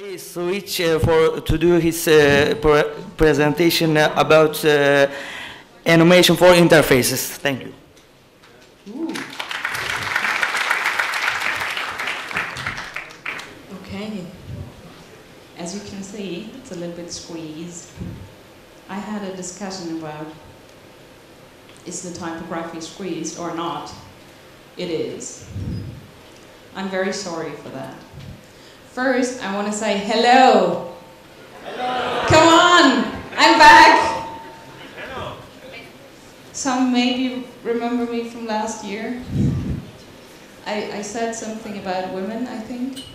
we switch to do his presentation about animation for interfaces. Thank you. Ooh. Okay. As you can see, it's a little bit squeezed. I had a discussion about is the typography squeezed or not? It is. I'm very sorry for that. First, I want to say hello. Hello. Come on, I'm back. Hello. Some maybe remember me from last year. I said something about women, I think.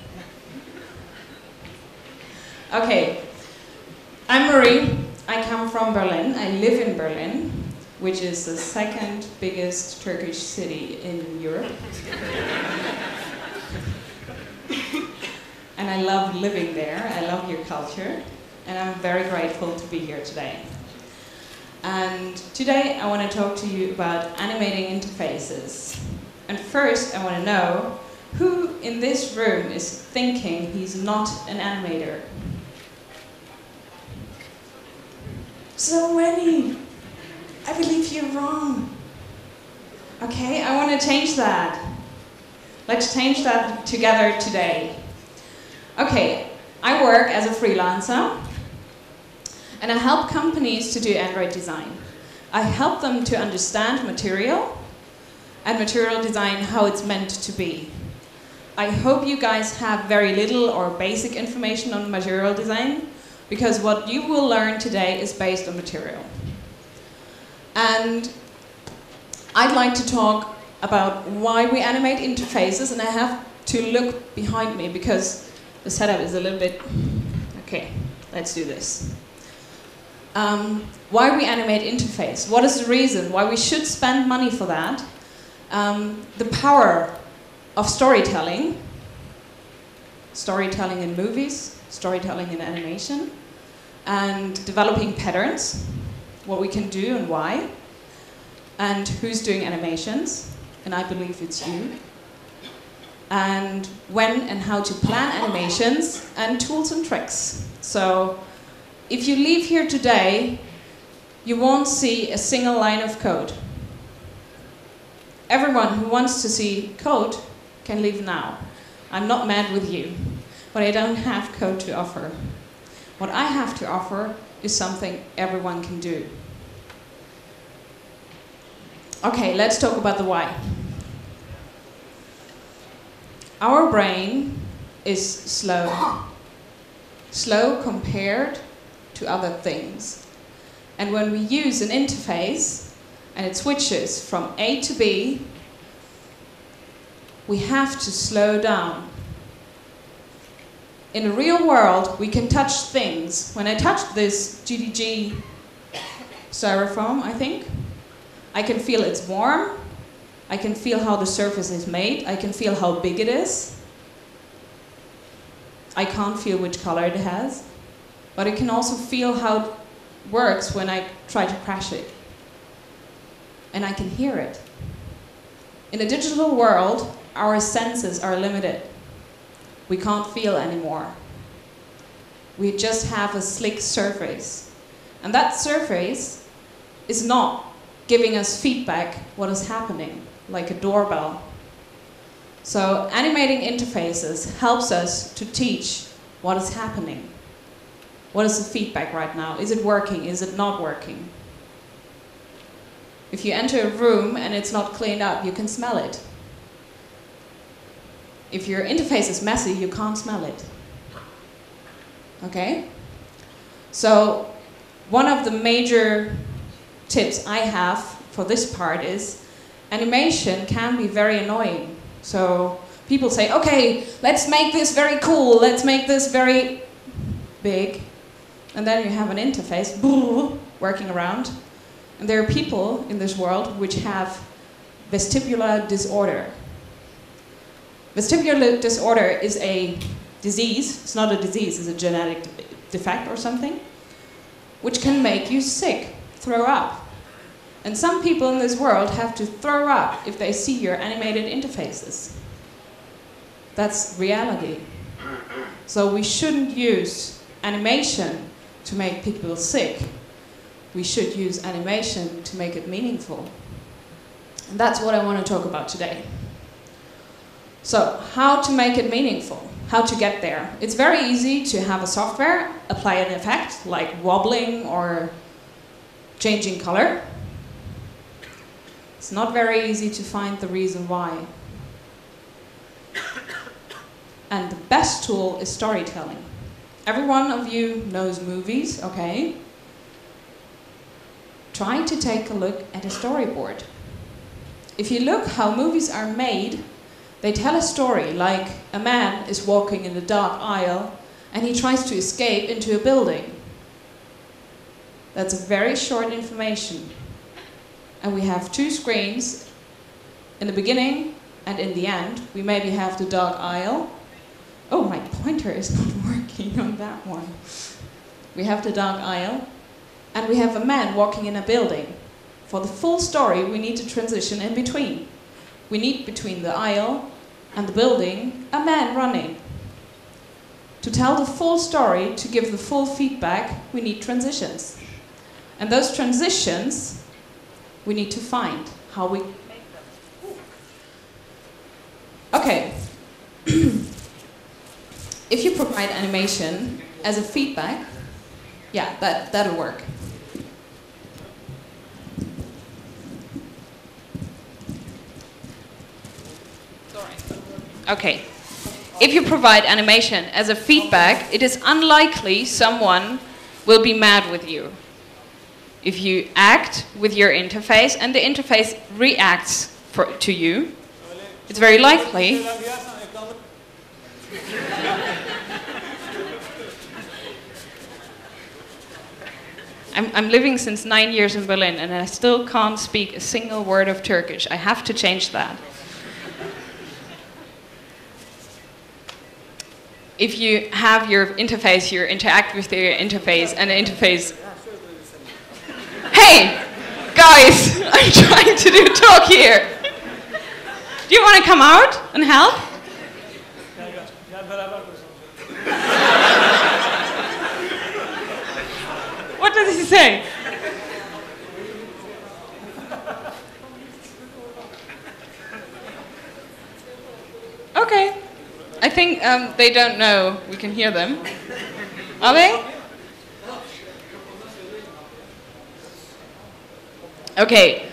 Okay, I'm Marie. I come from Berlin. I live in Berlin, which is the second biggest Turkish city in Europe. And I love living there. I love your culture. And I'm very grateful to be here today. And today I want to talk to you about animating interfaces. And first I want to know who in this room is thinking he's not an animator? So many. I believe you're wrong. Okay, I want to change that. Let's change that together today. Okay, I work as a freelancer and I help companies to do Android design. I help them to understand material and material design how it's meant to be. I hope you guys have very little or basic information on material design because what you will learn today is based on material. And I'd like to talk about why we animate interfaces, and I have to look behind me because the setup is a little bit... Okay, let's do this. Why we animate interface? What is the reason why we should spend money for that? The power of storytelling. Storytelling in movies, storytelling in animation, and developing patterns, what we can do and why, and who's doing animations, and I believe it's you. And when and how to plan animations, and tools and tricks. So if you leave here today, you won't see a single line of code. Everyone who wants to see code can leave now. I'm not mad with you, but I don't have code to offer. What I have to offer is something everyone can do. Okay, let's talk about the why. Our brain is slow. Slow compared to other things. And when we use an interface and it switches from A to B, we have to slow down. In the real world, we can touch things. When I touch this GDG styrofoam, I think, I can feel it's warm. I can feel how the surface is made. I can feel how big it is. I can't feel which color it has. But I can also feel how it works when I try to crash it. And I can hear it. In a digital world, our senses are limited. We can't feel anymore. We just have a slick surface. And that surface is not giving us feedback what is happening, like a doorbell. So animating interfaces helps us to teach what is happening. What is the feedback right now? Is it working? Is it not working? If you enter a room and it's not cleaned up, you can smell it. If your interface is messy, you can't smell it. Okay? So one of the major tips I have for this part is animation can be very annoying. So people say, okay, let's make this very cool, let's make this very big. And then you have an interface working around. And there are people in this world which have vestibular disorder. Vestibular disorder is a disease, it's not a disease, it's a genetic defect or something, which can make you sick, throw up. And some people in this world have to throw up if they see your animated interfaces. That's reality. So we shouldn't use animation to make people sick. We should use animation to make it meaningful. And that's what I want to talk about today. So, how to make it meaningful? How to get there? It's very easy to have a software, apply an effect, like wobbling or changing color. It's not very easy to find the reason why. And the best tool is storytelling. Every one of you knows movies, okay? Try to take a look at a storyboard. If you look how movies are made, they tell a story like a man is walking in a dark aisle and he tries to escape into a building. That's a very short information. And we have two screens in the beginning and in the end. We maybe have the dark aisle. Oh, my pointer is not working on that one. We have the dark aisle and we have a man walking in a building. For the full story, we need to transition in between. We need between the aisle and the building, a man running. To tell the full story, to give the full feedback, we need transitions. And those transitions, we need to find how we make them. Okay. If you provide animation as a feedback, yeah, that'll work. Okay. If you provide animation as a feedback, it is unlikely someone will be mad with you. If you act with your interface and the interface reacts to you, it's very likely. I'm living since 9 years in Berlin and I still can't speak a single word of Turkish. I have to change that. If you have your interface, you interact with your interface, and the interface... Hey, guys, I'm trying to do a talk here. Do you want to come out and help? What does he say? Okay. I think they don't know we can hear them. Are they? Okay,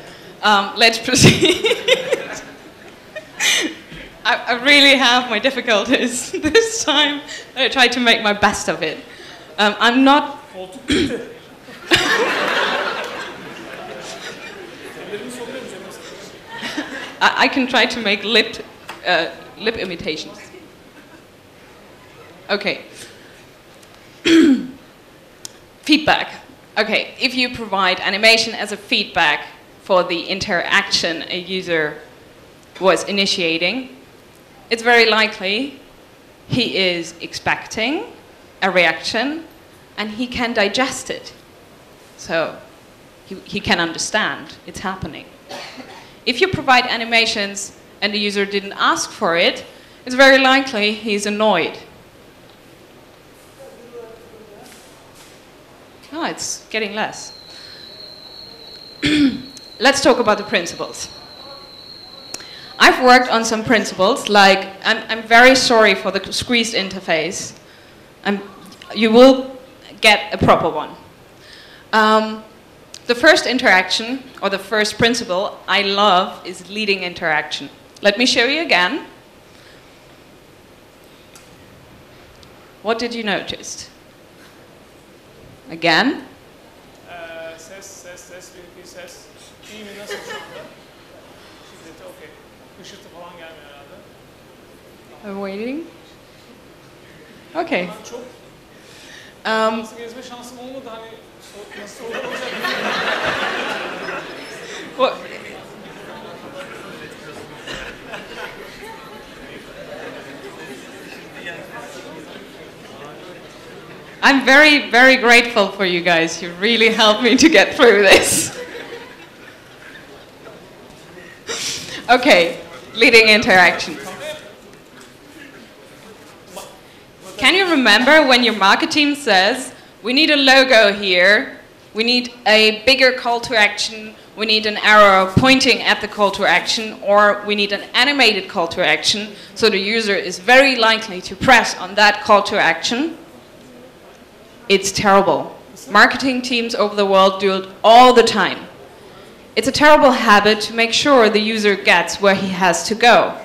let's proceed. I really have my difficulties this time. I try to make my best of it. I'm not... I can try to make lip imitations. Okay. Feedback. Okay, if you provide animation as a feedback for the interaction a user was initiating, it's very likely he is expecting a reaction and he can digest it. So he can understand it's happening. If you provide animations and the user didn't ask for it, it's very likely he's annoyed. Oh, it's getting less. Let's talk about the principles. I've worked on some principles, like, I'm very sorry for the squeezed interface. You will get a proper one. The first interaction, or the first principle I love, is leading interaction. Let me show you again. What did you notice? Again? Ses, bir ses. İyi mi, nasıl şu anda? Şiddeti okey. Işırtı falan gelmiyor herhalde. I'm waiting. Okay. Çok nasıl gezme şansım olmadı, hani nasıl olacak? What? I'm very, very grateful for you guys. You really helped me to get through this. Okay, leading interaction. remember when your marketing says, we need a logo here, we need a bigger call to action, we need an arrow pointing at the call to action, or we need an animated call to action, so the user is very likely to press on that call to action. It's terrible. Marketing teams over the world do it all the time. It's a terrible habit to make sure the user gets where he has to go.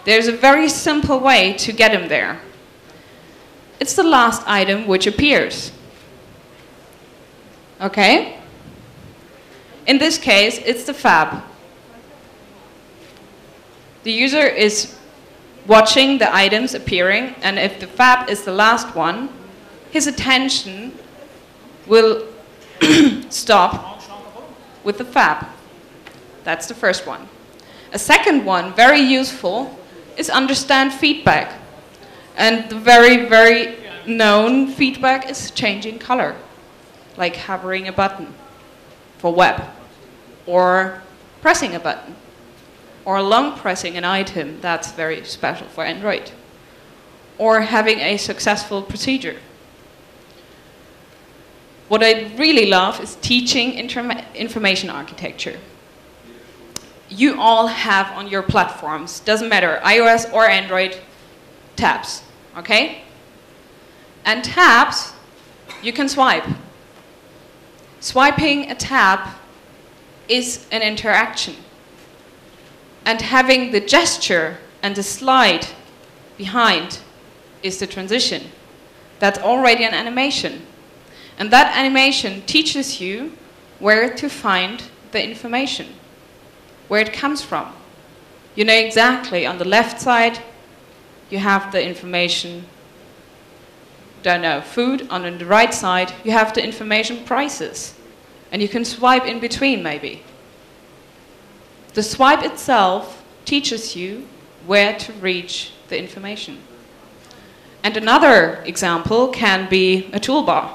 There's a very simple way to get him there. It's the last item which appears. Okay? In this case, it's the fab. The user is watching the items appearing, and if the fab is the last one, his attention will stop with the fab. That's the first one. A second one, very useful, is understand feedback. And the very, very known feedback is changing color, like hovering a button for web, or pressing a button, or long pressing an item. That's very special for Android, or having a successful procedure. What I really love is teaching information architecture. You all have on your platforms, doesn't matter, iOS or Android, tabs, okay? And tabs, you can swipe. Swiping a tab is an interaction. And having the gesture and the slide behind is the transition. That's already an animation. And that animation teaches you where to find the information, where it comes from. You know exactly on the left side, you have the information, don't know, food. On the right side, you have the information prices. And you can swipe in between, maybe. The swipe itself teaches you where to reach the information. And another example can be a toolbar.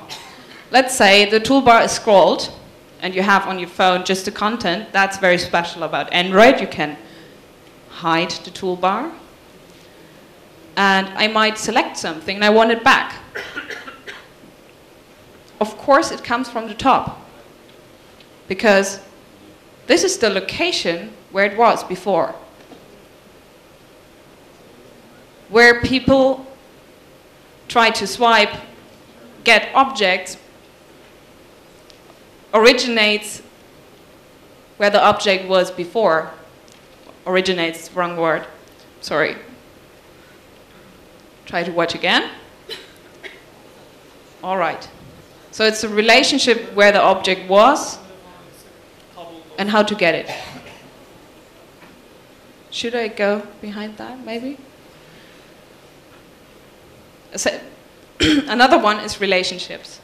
Let's say the toolbar is scrolled, and you have on your phone just the content. That's very special about Android. You can hide the toolbar. And I might select something, and I want it back. Of course, it comes from the top, because this is the location where it was before, where people try to swipe, get objects, originates where the object was before. Originates, wrong word, sorry. Try to watch again. All right. So it's a relationship where the object was and how to get it. Should I go behind that, maybe? So, another one is relationships.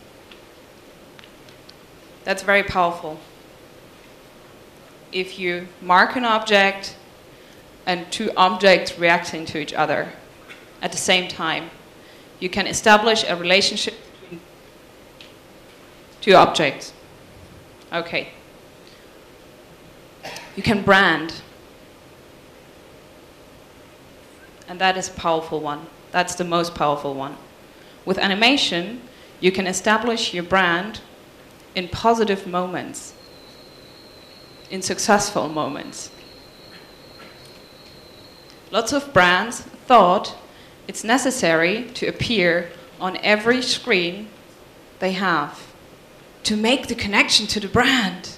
That's very powerful. If you mark an object and two objects reacting to each other at the same time, you can establish a relationship between two objects. Okay. You can brand. And that is a powerful one. That's the most powerful one. With animation, you can establish your brand in positive moments, in successful moments. Lots of brands thought it's necessary to appear on every screen they have to make the connection to the brand.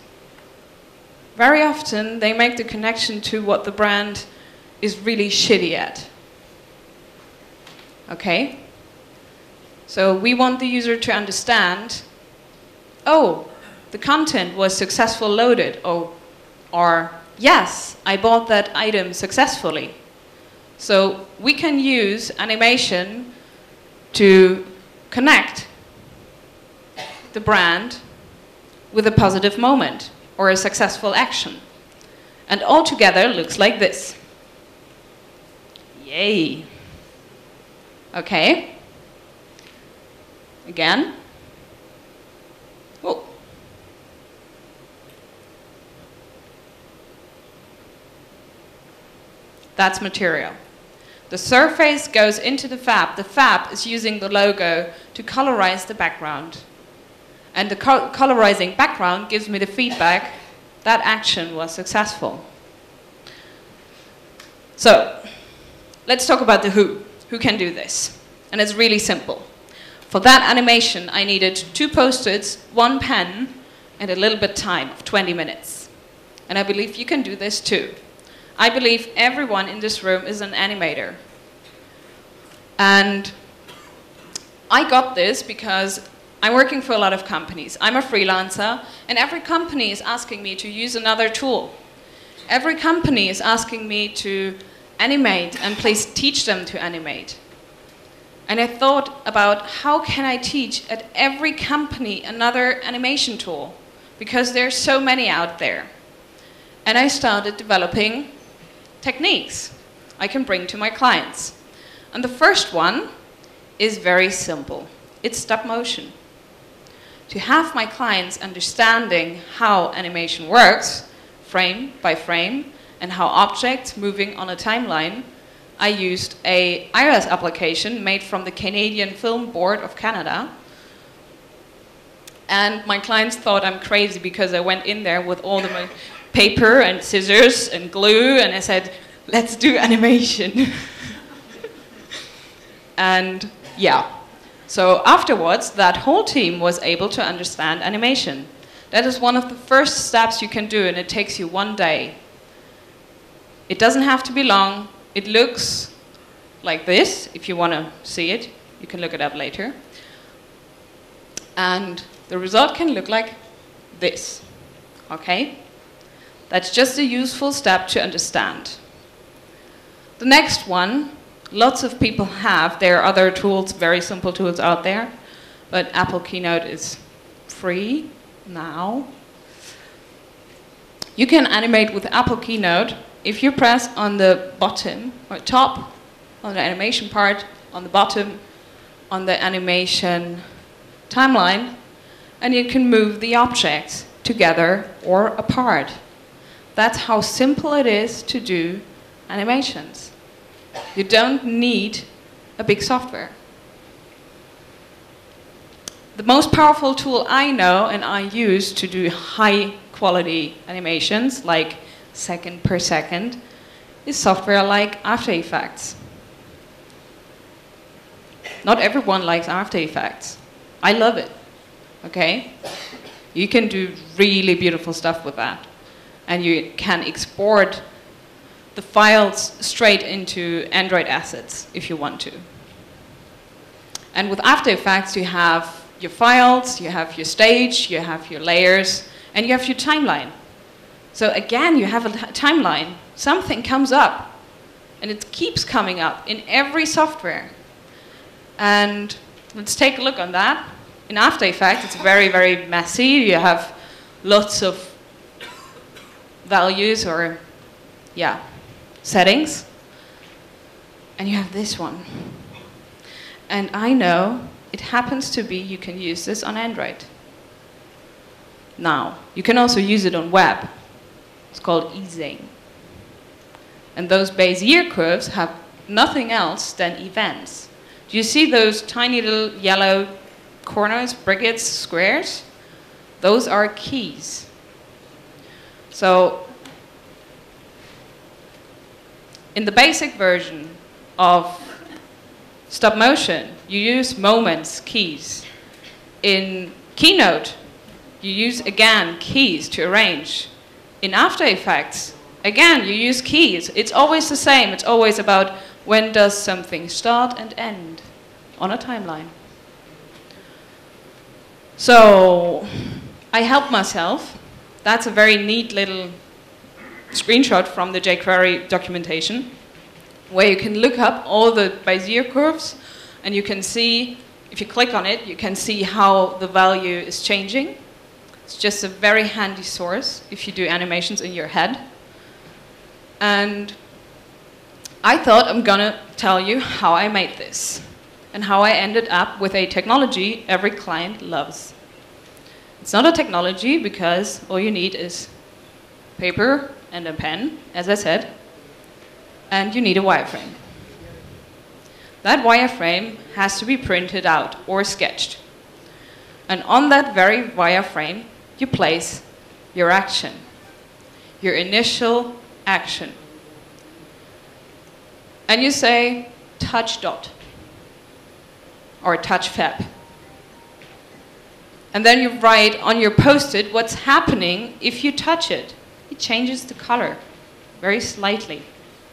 Very often, they make the connection to what the brand is really shitty at. Okay? So we want the user to understand, oh, the content was successfully loaded, or yes, I bought that item successfully. So we can use animation to connect the brand with a positive moment or a successful action. And all together looks like this. Yay. Okay. Again. Oh. That's material. The surface goes into the fab. The fab is using the logo to colorize the background. And the colorizing background gives me the feedback that action was successful. So, let's talk about the who. Who can do this? And it's really simple. For that animation, I needed 2 post-its, 1 pen, and a little bit time of 20 minutes. And I believe you can do this too. I believe everyone in this room is an animator. And I got this because I'm working for a lot of companies. I'm a freelancer, and every company is asking me to use another tool. Every company is asking me to animate, and please teach them to animate. And I thought about how can I teach at every company another animation tool, because there's so many out there. And I started developing techniques I can bring to my clients. And the first one is very simple. It's stop motion. To have my clients understanding how animation works, frame by frame, and how objects moving on a timeline, I used a iOS application made from the Canadian Film Board of Canada. And my clients thought I'm crazy because I went in there with all the paper and scissors and glue, and I said, let's do animation. And yeah, so afterwards, that whole team was able to understand animation. That is one of the first steps you can do, and it takes you 1 day. It doesn't have to be long. It looks like this. If you want to see it, you can look it up later. And the result can look like this. Okay? That's just a useful step to understand. The next one, lots of people have. There are other tools, very simple tools out there, but Apple Keynote is free now. You can animate with Apple Keynote if you press on the bottom or top on the animation part, on the bottom on the animation timeline, and you can move the objects together or apart. That's how simple it is to do animations. You don't need a big software. The most powerful tool I know and I use to do high quality animations, like second per second, is software like After Effects. Not everyone likes After Effects. I love it, okay? You can do really beautiful stuff with that. And you can export the files straight into Android assets if you want to. And with After Effects, you have your files, you have your stage, you have your layers, and you have your timeline. So again, you have a timeline. Something comes up, and it keeps coming up in every software. And let's take a look on that. In After Effects, it's very, very messy. You have lots of values or, yeah, settings. And you have this one. And I know it happens to be you can use this on Android. Now, you can also use it on web. It's called easing. And those Bezier curves have nothing else than events. Do you see those tiny little yellow corners, brickets, squares? Those are keys. So, in the basic version of stop motion, you use moments, keys. In Keynote, you use, again, keys to arrange. In After Effects, again, you use keys. It's always the same. It's always about when does something start and end on a timeline. So, I helped myself. That's a very neat little screenshot from the jQuery documentation, where you can look up all the Bezier curves, and you can see, if you click on it, you can see how the value is changing. It's just a very handy source if you do animations in your head. And I thought I'm gonna tell you how I made this and how I ended up with a technology every client loves. It's not a technology because all you need is paper and a pen, as I said, and you need a wireframe. that wireframe has to be printed out or sketched. And on that very wireframe, you place your action, your initial action. And you say, touch dot, or touch fab. And then you write on your post-it what's happening if you touch it. It changes the color, very slightly.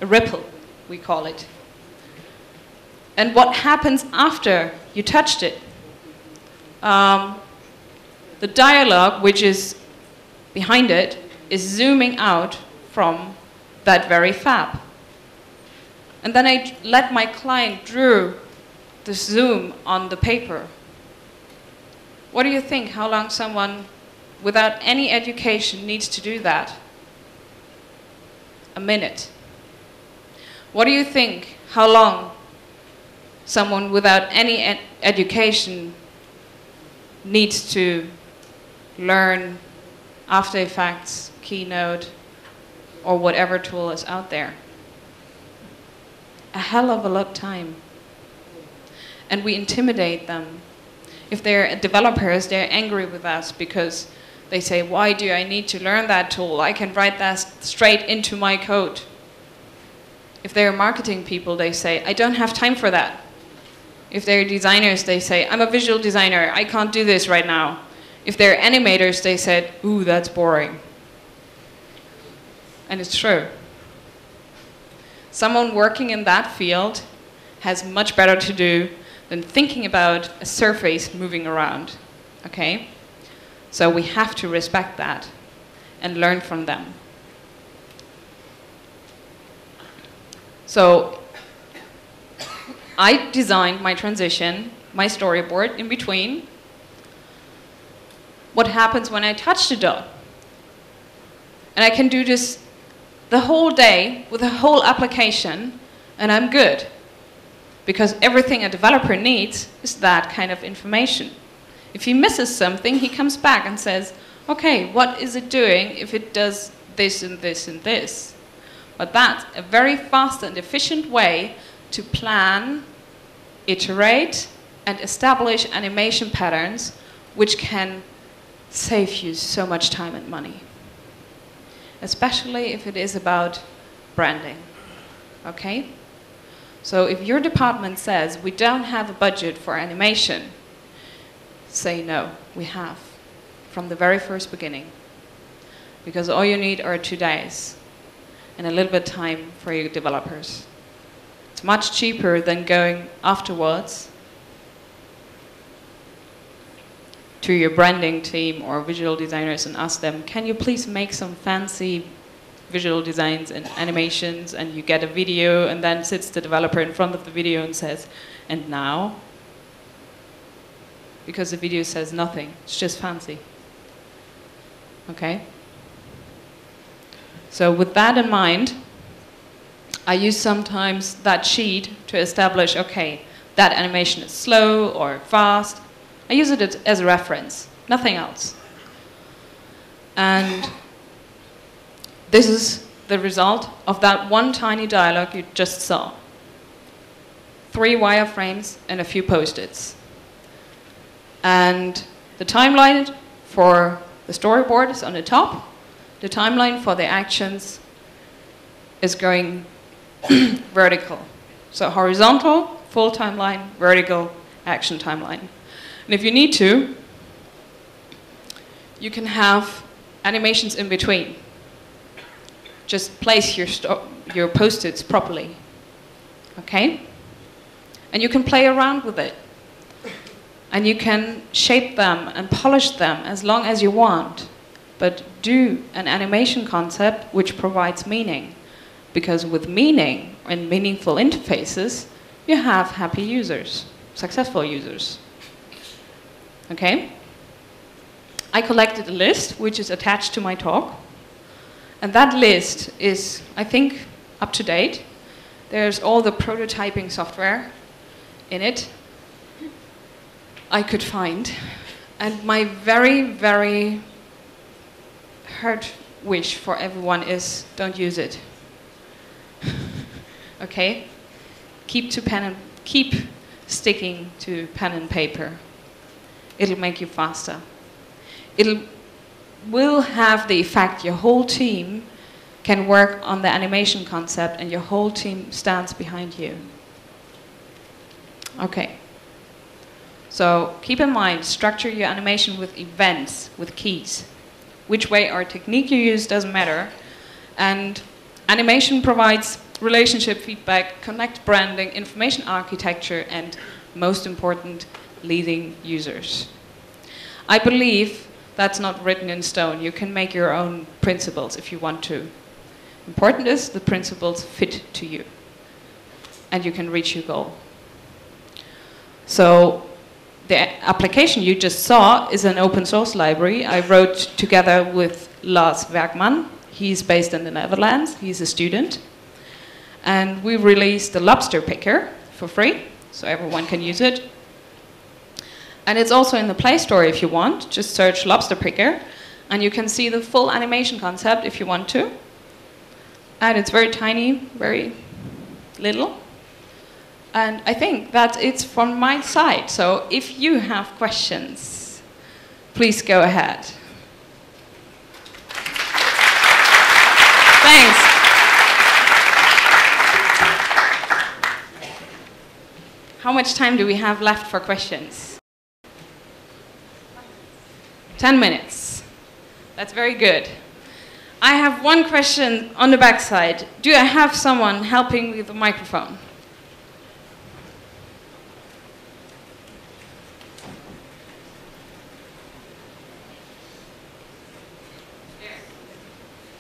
A ripple, we call it. And what happens after you touched it? The dialogue, which is behind it, is zooming out from that very fab. And then I let my client draw the zoom on the paper. What do you think? How long someone without any education needs to do that? A minute. What do you think? How long someone without any education needs to learn After Effects, Keynote, or whatever tool is out there? A hell of a lot of time. And we intimidate them. If they're developers, they're angry with us because they say, why do I need to learn that tool? I can write that straight into my code. If they're marketing people, they say, I don't have time for that. If they're designers, they say, I'm a visual designer, I can't do this right now. If they're animators, they said, ooh, that's boring. And it's true. Someone working in that field has much better to do than thinking about a surface moving around, okay? So we have to respect that and learn from them. So I designed my transition, my storyboard in between. What happens when I touch the dot? And I can do this the whole day with a whole application, and I'm good. Because everything a developer needs is that kind of information. If he misses something, he comes back and says, okay, what is it doing if it does this and this and this? But that's a very fast and efficient way to plan, iterate, and establish animation patterns which can save you so much time and money. Especially if it is about branding, okay? So if your department says, we don't have a budget for animation, say no, we have, from the very first beginning. Because all you need are 2 days and a little bit of time for your developers. It's much cheaper than going afterwards to your branding team or visual designers and ask them, can you please make some fancy visual designs and animations, and you get a video, and then sits the developer in front of the video and says, and now? Because the video says nothing, it's just fancy. Okay? So with that in mind, I use sometimes that sheet to establish, okay, that animation is slow or fast. I use it as a reference, nothing else. And this is the result of that one tiny dialogue you just saw. 3 wireframes and a few post-its. And the timeline for the storyboard is on the top. The timeline for the actions is going vertical. So horizontal, full timeline, vertical, action timeline. And if you need to, you can have animations in between. Just place your post-its properly, okay? And you can play around with it. And you can shape them and polish them as long as you want. But do an animation concept which provides meaning. Because with meaning and meaningful interfaces, you have happy users, successful users. Okay? I collected a list which is attached to my talk. And that list is, I think, up to date. There's all the prototyping software in it I could find. And my very, very hard wish for everyone is don't use it. Okay? Keep to pen keep sticking to pen and paper. It'll make you faster. It will have the effect your whole team can work on the animation concept and your whole team stands behind you. Okay. So keep in mind, structure your animation with events, with keys. Which way or technique you use doesn't matter. And animation provides relationship feedback, connect branding, information architecture, and most important, leading users. I believe that's not written in stone. You can make your own principles if you want to. Important is the principles fit to you and you can reach your goal. So the application you just saw is an open source library I wrote together with Lars Werkman. He's based in the Netherlands. He's a student. And we released the lobster picker for free, so everyone can use it. And it's also in the Play Store if you want. Just search lobster picker, and you can see the full animation concept if you want to. And it's very tiny, very little. And I think that it's from my side. So if you have questions, please go ahead. Thanks. How much time do we have left for questions? 10 minutes. That's very good. I have one question on the back side. Do I have someone helping with the microphone?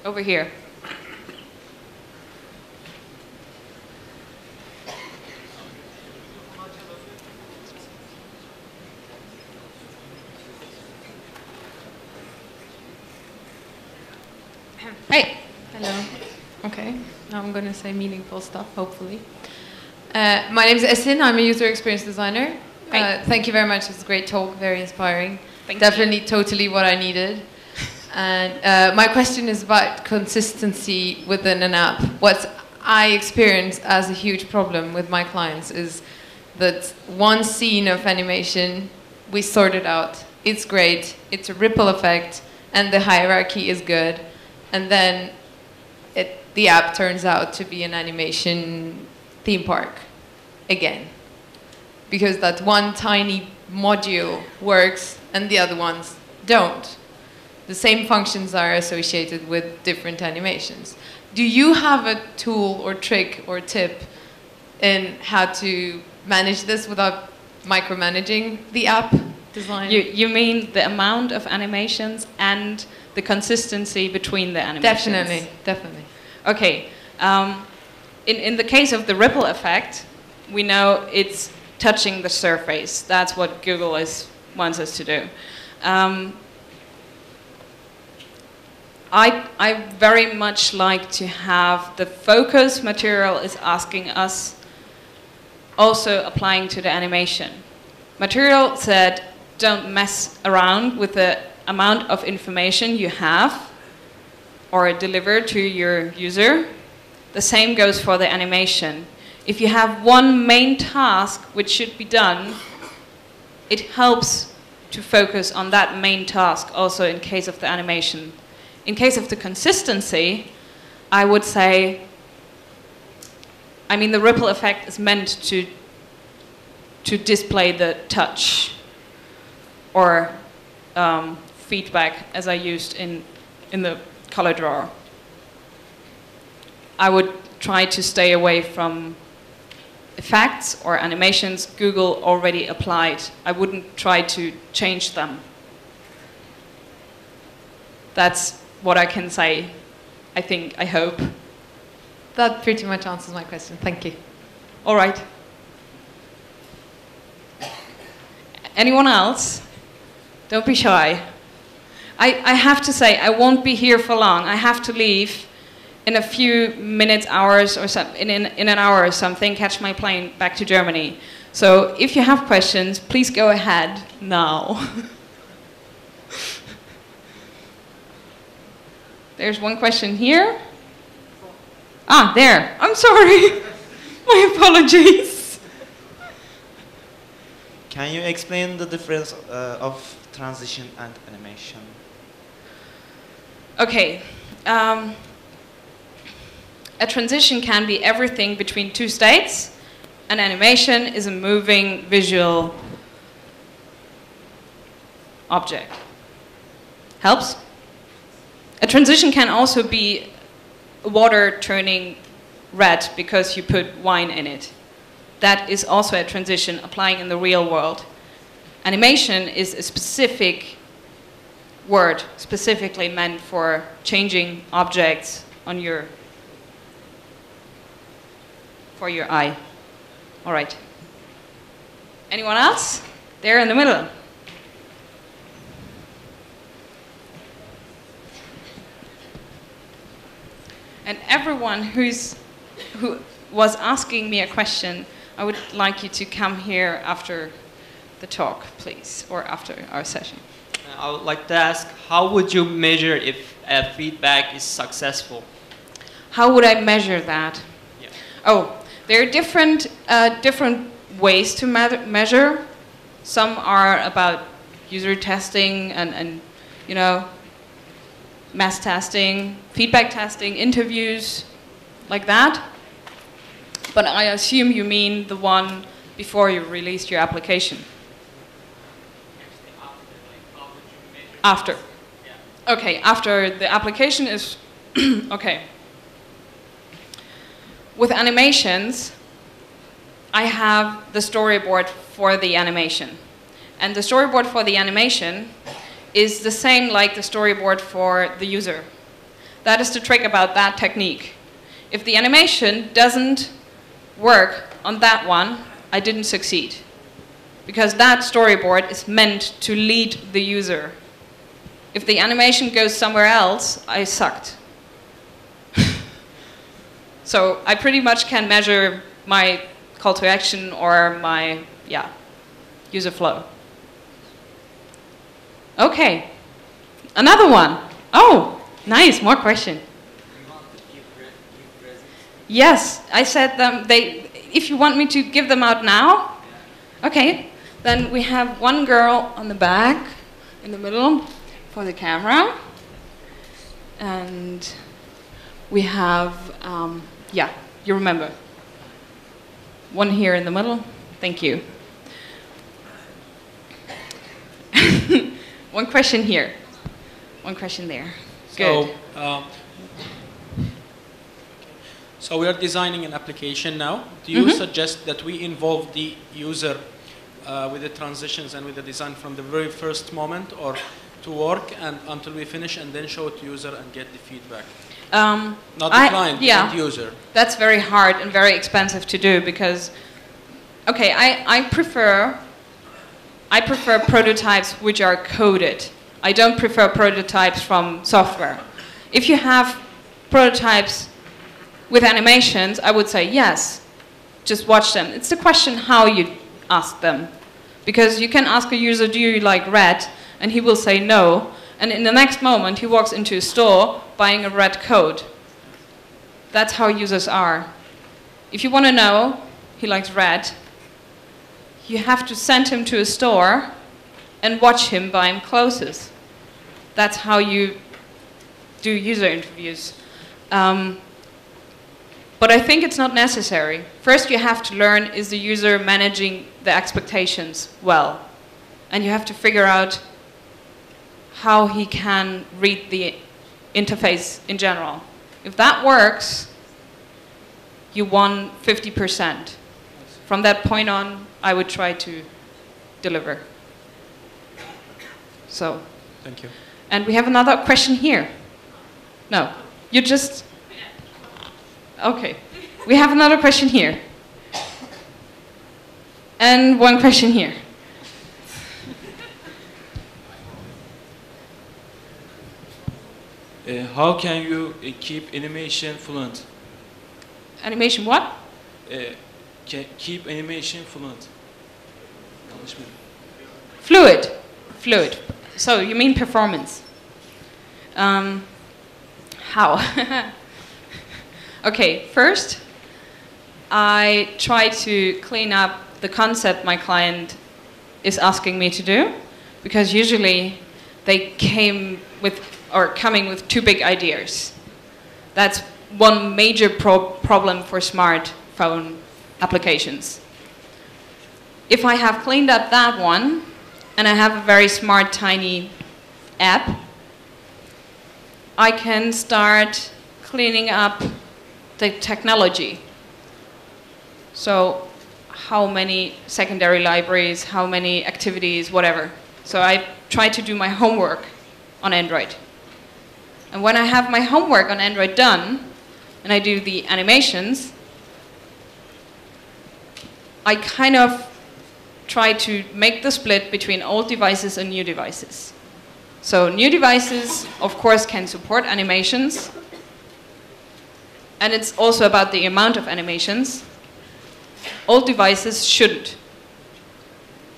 Over here. Hey. Hello. Okay. Now I'm going to say meaningful stuff, hopefully. My name is Esin. I'm a user experience designer. Thank you very much. It's a great talk. Very inspiring. Definitely totally what I needed. And my question is about consistency within an app. What I experience as a huge problem with my clients is that one scene of animation, we sort it out. It's great. It's a ripple effect. And the hierarchy is good. And then the app turns out to be an animation theme park again. Because that one tiny module works and the other ones don't. The same functions are associated with different animations. Do you have a tool or trick or tip in how to manage this without micromanaging the app design? You mean the amount of animations and the consistency between the animations? Definitely, definitely. Okay. In the case of the ripple effect, we know it's touching the surface. That's what Google wants us to do. I very much like to have the focus material is asking us also applying to the animation. Material said don't mess around with the amount of information you have or deliver to your user. The same goes for the animation. If you have one main task which should be done, it helps to focus on that main task also in case of the animation. In case of the consistency, I would say, I mean, the ripple effect is meant to display the touch or feedback as I used in the color drawer. I would try to stay away from effects or animations Google already applied. I wouldn't try to change them. That's what I can say, I think, I hope. That pretty much answers my question. Thank you. All right. Anyone else? Don't be shy. I have to say, I won't be here for long. I have to leave in a few minutes, hours, or in an hour or something, catch my plane back to Germany. So if you have questions, please go ahead now. There's one question here. Ah, there. I'm sorry. My apologies. Can you explain the difference of transition and animation? Okay. A transition can be everything between two states. An animation is a moving visual object. Helps? A transition can also be water turning red because you put wine in it. That is also a transition applying in the real world. Animation is a specific word specifically meant for changing objects on for your eye. All right. Anyone else? There in the middle. And everyone who was asking me a question, I would like you to come here after the talk, please, or after our session. I would like to ask, how would you measure if a feedback is successful? How would I measure that? Yeah. Oh, there are different ways to measure. Some are about user testing and you know, mass testing, feedback testing, interviews, like that. But I assume you mean the one before you released your application. After. Yeah. Okay, after the application is okay. With animations, I have the storyboard for the animation. And the storyboard for the animation is the same like the storyboard for the user. That is the trick about that technique. If the animation doesn't work on that one, I didn't succeed. Because that storyboard is meant to lead the user. If the animation goes somewhere else, I sucked. So I pretty much can measure my call to action or my, yeah, user flow. Okay, another one. Oh, nice, more question. Yes, I said them, if you want me to give them out now, okay. Then we have one girl on the back, in the middle, for the camera. And we have, yeah, you remember. One here in the middle. Thank you. One question here. One question there. Good. So we are designing an application now. Do you suggest that we involve the user with the transitions and with the design from the very first moment, or to work and until we finish and then show it to user and get the feedback? Not the client, the end user. That's very hard and very expensive to do because, okay, I prefer prototypes which are coded. I don't prefer prototypes from software. If you have prototypes with animations, I would say yes, just watch them. It's the question how you ask them. Because you can ask a user, do you like red? And he will say no. And in the next moment, he walks into a store buying a red coat. That's how users are. If you want to know he likes red, you have to send him to a store and watch him buying clothes. That's how you do user interviews. But I think it's not necessary. First you have to learn, is the user managing the expectations well? And you have to figure out how he can read the interface in general. If that works, you won 50%. From that point on, I would try to deliver. So. Thank you. And we have another question here. No, you just. Okay. We have another question here. And one question here. How can you keep animation fluent? Animation what? Keep animation fluent. Fluid. Fluid. So you mean performance. How? Okay, first, I try to clean up the concept my client is asking me to do, because usually they coming with too big ideas. That's one major problem for smartphone applications. If I have cleaned up that one, and I have a very smart, tiny app, I can start cleaning up the technology. So how many secondary libraries, how many activities, whatever. So I try to do my homework on Android. And when I have my homework on Android done, and I do the animations, I kind of try to make the split between old devices and new devices. So new devices, of course, can support animations. And it's also about the amount of animations. Old devices shouldn't.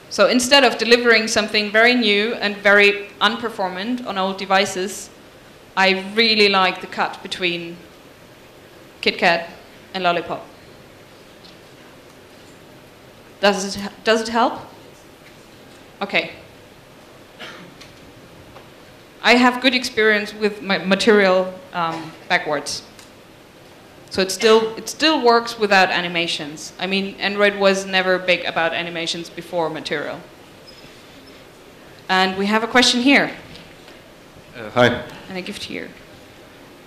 So instead of delivering something very new and very unperformant on old devices, I really like the cut between KitKat and Lollipop. Does it help? Okay. I have good experience with my material backwards. So it still works without animations. I mean, Android was never big about animations before material. And we have a question here. Hi. And I give to you.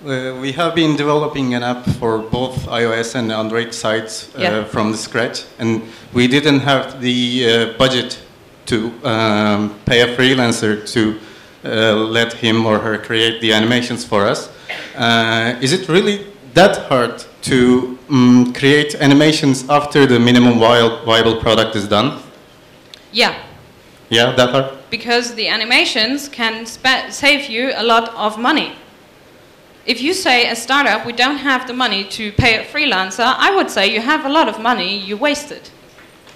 We have been developing an app for both iOS and Android sites from the scratch, and we didn't have the budget to pay a freelancer to let him or her create the animations for us. Is it really that hard to create animations after the minimum viable product is done? Yeah. Yeah, that hard? Because the animations can save you a lot of money. If you say a startup, we don't have the money to pay a freelancer, I would say you have a lot of money, you wasted.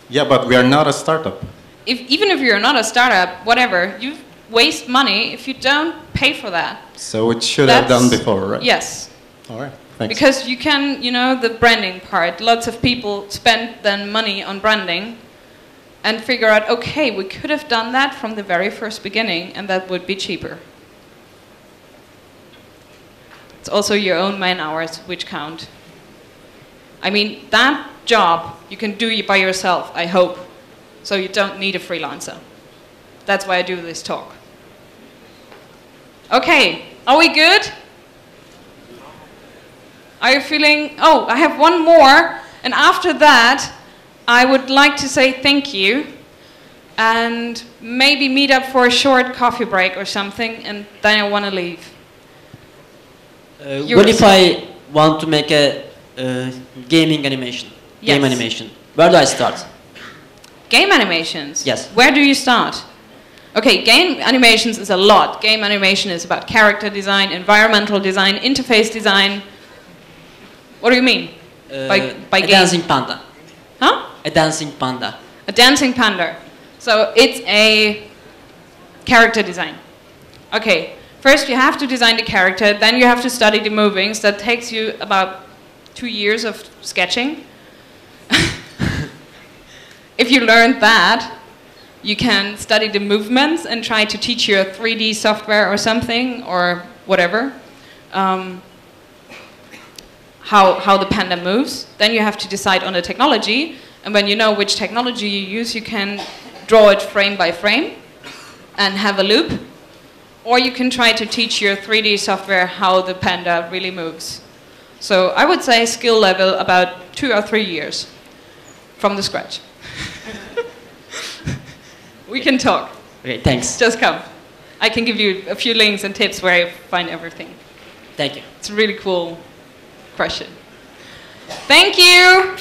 Yeah, but we are not a startup. Even if you're not a startup, whatever, you waste money if you don't pay for that. So it should have done before, right? Yes. All right, thanks. Because you can, you know, the branding part, lots of people spend then money on branding and figure out, okay, we could have done that from the very first beginning and that would be cheaper. It's also your own man hours which count. I mean, that job you can do by yourself, I hope. So you don't need a freelancer. That's why I do this talk. Okay, are we good? Are you feeling, oh, I have one more. And after that, I would like to say thank you and maybe meet up for a short coffee break or something, and then I want to leave. What if I want to make a gaming animation? Yes. Game animation. Where do I start? Game animations? Yes. Where do you start? Okay, game animations is a lot. Game animation is about character design, environmental design, interface design. What do you mean by a game? dancing panda. Huh? A dancing panda. A dancing panda. So it's a character design. Okay. First you have to design the character, then you have to study the movings. That takes you about 2 years of sketching. If you learned that, you can study the movements and try to teach your 3D software or something, or whatever, how the panda moves. Then you have to decide on the technology, and when you know which technology you use, you can draw it frame by frame and have a loop. Or you can try to teach your 3D software how the panda really moves. So I would say skill level about 2 or 3 years from the scratch. We can talk. Okay, thanks. Just come. I can give you a few links and tips where I find everything. Thank you. It's a really cool question. Thank you.